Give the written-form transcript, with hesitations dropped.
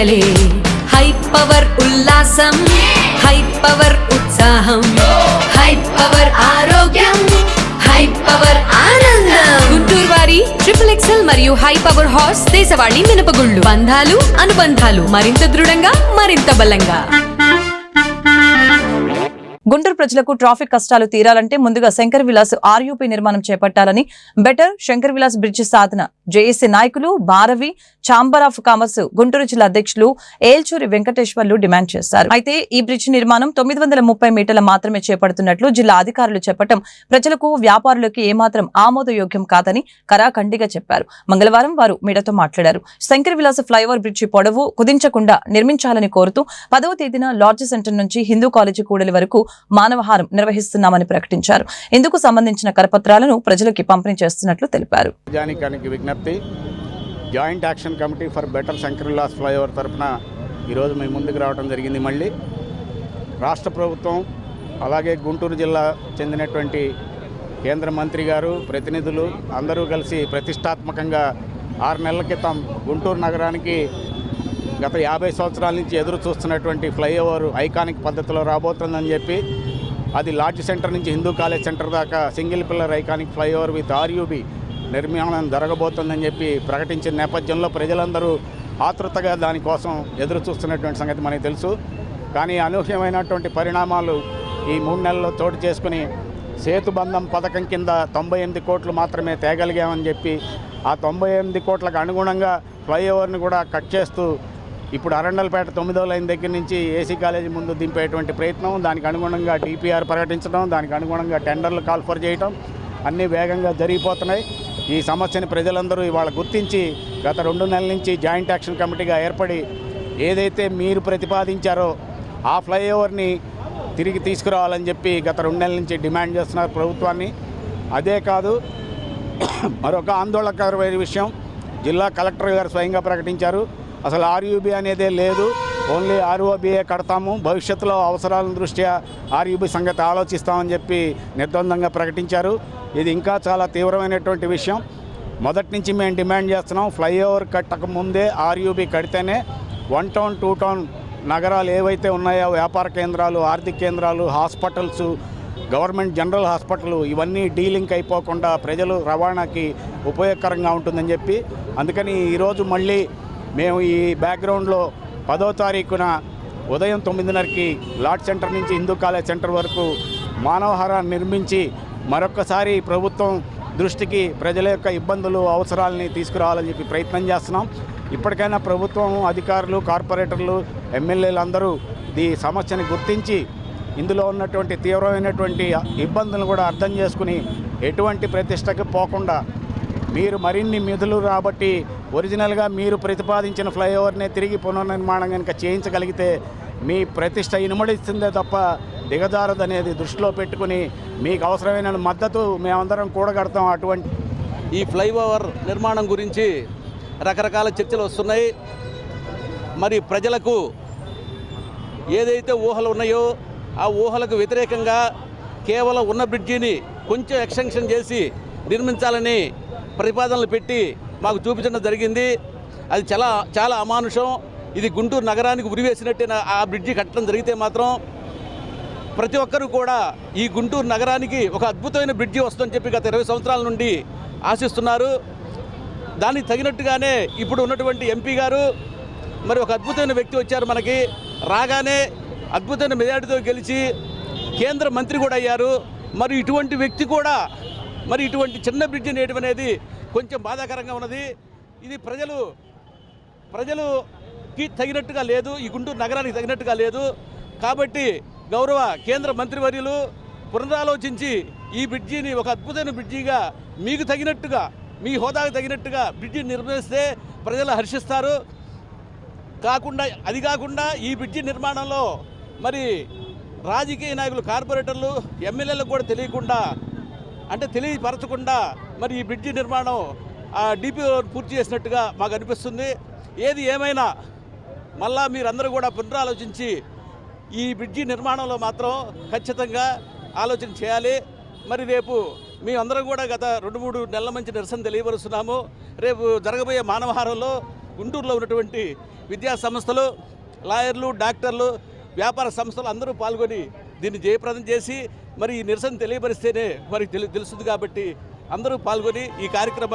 పండగలే high power ఉల్లాసం high power ఉత్సాహం high power ఆరోగ్యం హై పవర్ ఆనందం గుంటూరు వారి XXL మరియు హై పవర్ హార్స్ దేశవాళీ మినపగుళ్ళు బంధాలు అనుబంధాలు మరింత దృఢంగా మరింత బలంగా. గుంటూరు ప్రజలకు ట్రాఫిక్ కష్టాలు తీరాలంటే ముందుగా శంకర్ విలాస్ ఆర్యూపీ నిర్మాణం చేపట్టాలని బెటర్ శంకర్ విలాస్ బ్రిడ్జి సాధన జేఏసీ నాయకులు Bharavi chamber of commerce Guntur జిల్లా అధ్యక్షులు ఏల్చూరి వెంకటేశ్వర్లు డిమాండ్ చేశారు. అయితే ఈ బ్రిడ్జి నిర్మాణం 930 మీటర్ల మాత్రమే చేపడుతున్నట్లు జిల్లా అధికారులు చెప్పడం ప్రజలకు వ్యాపారులకు ఏమాత్రం ఆమోదయోగ్యం కాదని కరాఖండిగా చెప్పారు. మంగళవారం వారు మీడియాతో మాట్లాడారు. శంకర్ విలాస్ ఫ్లైఓవర్ బ్రిడ్జి పొడవు కుదించకుండా నిర్మించాలని కోరుతూ 10వ తేదీన లాడ్జ్ సెంటర్ నుంచి హిందూ కాలేజీ కూడలి వరకు మానవహారం నిర్వహిస్తున్నామని ప్రకటించారు. ఇందుకు సంబంధించిన కరపత్రాలను ప్రజలకి పంపిణీ చేస్తున్నట్లు తెలిపారు. విజ్ఞప్తి joint action committee for better Shankar Vilas flyover తరఫున ఈరోజు మేము ముందుకు రావడం జరిగింది. మళ్ళీ రాష్ట్ర ప్రభుత్వం అలాగే గుంటూరు జిల్లా చెందినటువంటి కేంద్ర మంత్రి గారు ప్రతినిధులు అందరూ కలిసి ప్రతిష్టాత్మకంగా 6 నెలల క్రితం గుంటూరు నగరానికి గత 50 సంవత్సరాల నుంచి ఎదురు చూస్తున్నటువంటి ఫ్లైఓవర్ ఐకానిక్ పద్ధతిలో రాబోతుందని చెప్పి అది లాడ్జ్ సెంటర్ నుంచి హిందూ కాలేజ్ సెంటర్ దాకా single pillar iconic flyover with RUB నిర్మాణం జరగబోతుందని చెప్పి ప్రకటించిన నేపథ్యంలో ప్రజలందరూ ఆతృతగా దానికోసం ఎదురు చూస్తున్నటువంటి సంగతి మనకు తెలుసు. కానీ అనూహ్యమైనటువంటి పరిణామాలు ఈ 3 నెలల్లో చోటు చేసుకుని సేతుబంధం పథకం కింద 98 కోట్లు మాత్రమే తేగలిగామని చెప్పి ఆ 98 కోట్లకు అనుగుణంగా ఫ్లైఓవర్ని కూడా కట్ చేస్తూ ఇప్పుడు అరండల్పేట 9వ లైన్ దగ్గర నుంచి ఏసీ కాలేజీ ముందు దింపేటువంటి ప్రయత్నం, దానికి అనుగుణంగా డిపిఆర్ ప్రకటించడం, దానికి అనుగుణంగా టెండర్లు కాల్ఫర్ చేయడం అన్నీ వేగంగా జరిగిపోతున్నాయి. ఈ సమస్యని ప్రజలందరూ ఇవాళ గుర్తించి గత 2 నెలల నుంచి జాయింట్ యాక్షన్ కమిటీగా ఏర్పడి ఏదైతే మీరు ప్రతిపాదించారో ఆ ఫ్లైఓవర్ని తిరిగి తీసుకురావాలని చెప్పి గత 2 నెలల నుంచి డిమాండ్ చేస్తున్నారు ప్రభుత్వాన్ని. అదే కాదు, మరొక ఆందోళనకరమైన విషయం జిల్లా కలెక్టర్ గారు స్వయంగా ప్రకటించారు. అసలు ఆర్యూబీ అనేదే లేదు, ఓన్లీ ఆర్ఓబీఏ కడతాము, భవిష్యత్తులో అవసరాల దృష్ట్యా ఆర్యూబీ సంగతి ఆలోచిస్తామని చెప్పి నిర్ద్వందంగా ప్రకటించారు. ఇది ఇంకా చాలా తీవ్రమైనటువంటి విషయం. మొదటి నుంచి మేము డిమాండ్ చేస్తున్నాం, ఫ్లైఓవర్ కట్టక ముందే ఆర్యూబీ కడితేనే 1 టౌన్ 2 టౌన్ నగరాలు ఏవైతే ఉన్నాయో వ్యాపార కేంద్రాలు, ఆర్థిక కేంద్రాలు, హాస్పిటల్స్, గవర్నమెంట్ జనరల్ హాస్పిటల్ ఇవన్నీ డీలింక్ అయిపోకుండా ప్రజలు రవాణాకి ఉపయోగకరంగా ఉంటుందని చెప్పి అందుకని ఈరోజు మళ్ళీ మేము ఈ బ్యాక్గ్రౌండ్లో 10వ తారీఖున ఉదయం 9:30కి లాడ్ సెంటర్ నుంచి హిందూ కాలేజ్ సెంటర్ వరకు మానవహారాన్ని నిర్మించి మరొక్కసారి ప్రభుత్వం దృష్టికి ప్రజల యొక్క ఇబ్బందులు అవసరాలని తీసుకురావాలని చెప్పి ప్రయత్నం చేస్తున్నాం. ఇప్పటికైనా ప్రభుత్వం అధికారులు, కార్పొరేటర్లు, ఎమ్మెల్యేలు అందరూ ఈ సమస్యని గుర్తించి ఇందులో ఉన్నటువంటి తీవ్రమైనటువంటి ఇబ్బందులను కూడా అర్థం చేసుకుని ఎటువంటి ప్రతిష్టకి పోకుండా మీరు మరిన్ని నిధులు రాబట్టి ఒరిజినల్గా మీరు ప్రతిపాదించిన ఫ్లైఓవర్నే తిరిగి పునర్నిర్మాణం కనుక చేయించగలిగితే మీ ప్రతిష్ట ఇనుమడిస్తుందే తప్ప దిగజారదనేది దృష్టిలో పెట్టుకుని మీకు అవసరమైన మద్దతు మేమందరం కూడగడతాం. అటువంటి ఈ ఫ్లైఓవర్ నిర్మాణం గురించి రకరకాల చర్చలు వస్తున్నాయి. మరి ప్రజలకు ఏదైతే ఊహలు ఉన్నాయో ఆ ఊహలకు వ్యతిరేకంగా కేవలం ఉన్న బ్రిడ్జిని కొంచెం ఎక్స్టెన్షన్ చేసి నిర్మించాలని ప్రతిపాదనలు పెట్టి మాకు చూపించడం జరిగింది. అది చాలా చాలా అమానుషం. ఇది గుంటూరు నగరానికి ఉరివేసినట్టే ఆ బ్రిడ్జి కట్టడం జరిగితే మాత్రం ప్రతి ఒక్కరూ కూడా ఈ గుంటూరు నగరానికి ఒక అద్భుతమైన బ్రిడ్జి వస్తుందని చెప్పి గత 20 సంవత్సరాల నుండి ఆశిస్తున్నారు. దానికి తగినట్టుగానే ఇప్పుడు ఉన్నటువంటి ఎంపీ గారు మరి ఒక అద్భుతమైన వ్యక్తి వచ్చారు. మనకి రాగానే అద్భుతమైన మెజార్టీతో గెలిచి కేంద్ర మంత్రి కూడా అయ్యారు. మరి ఇటువంటి వ్యక్తి కూడా మరి ఇటువంటి చిన్న బ్రిడ్జి నేయడం అనేది కొంచెం బాధాకరంగా ఉన్నది. ఇది ప్రజలుకి తగినట్టుగా లేదు, ఈ గుంటూరు నగరానికి తగినట్టుగా లేదు. కాబట్టి గౌరవ కేంద్ర మంత్రివర్యులు పునరాలోచించి ఈ బ్రిడ్జిని ఒక అద్భుతమైన బ్రిడ్జిగా మీకు తగినట్టుగా, మీ హోదాకు తగినట్టుగా బ్రిడ్జిని నిర్మిస్తే ప్రజలు హర్షిస్తారు. అది కాకుండా ఈ బ్రిడ్జి నిర్మాణంలో మరి రాజకీయ నాయకులు, కార్పొరేటర్లు, ఎమ్మెల్యేలకు కూడా తెలియపరచకుండా మరి ఈ బ్రిడ్జి నిర్మాణం డిపిఓ పూర్తి చేసినట్టుగా మాకు అనిపిస్తుంది. ఏది ఏమైనా మళ్ళా మీరందరూ కూడా పునరాలోచించి ఈ బ్రిడ్జి నిర్మాణంలో మాత్రం ఖచ్చితంగా ఆలోచన చేయాలి. మరి రేపు మేమందరం కూడా గత 2-3 నెలల నుంచి నిరసన తెలియపరుస్తున్నాము. రేపు జరగబోయే మానవహారంలో గుంటూరులో ఉన్నటువంటి విద్యా సంస్థలు, లాయర్లు, డాక్టర్లు, వ్యాపార సంస్థలు అందరూ పాల్గొని దీన్ని జయప్రదం చేసి మరి ఈ నిరసన తెలియపరిస్తేనే మరి తెలుస్తుంది కాబట్టి అందరూ పాల్గొని ఈ కార్యక్రమం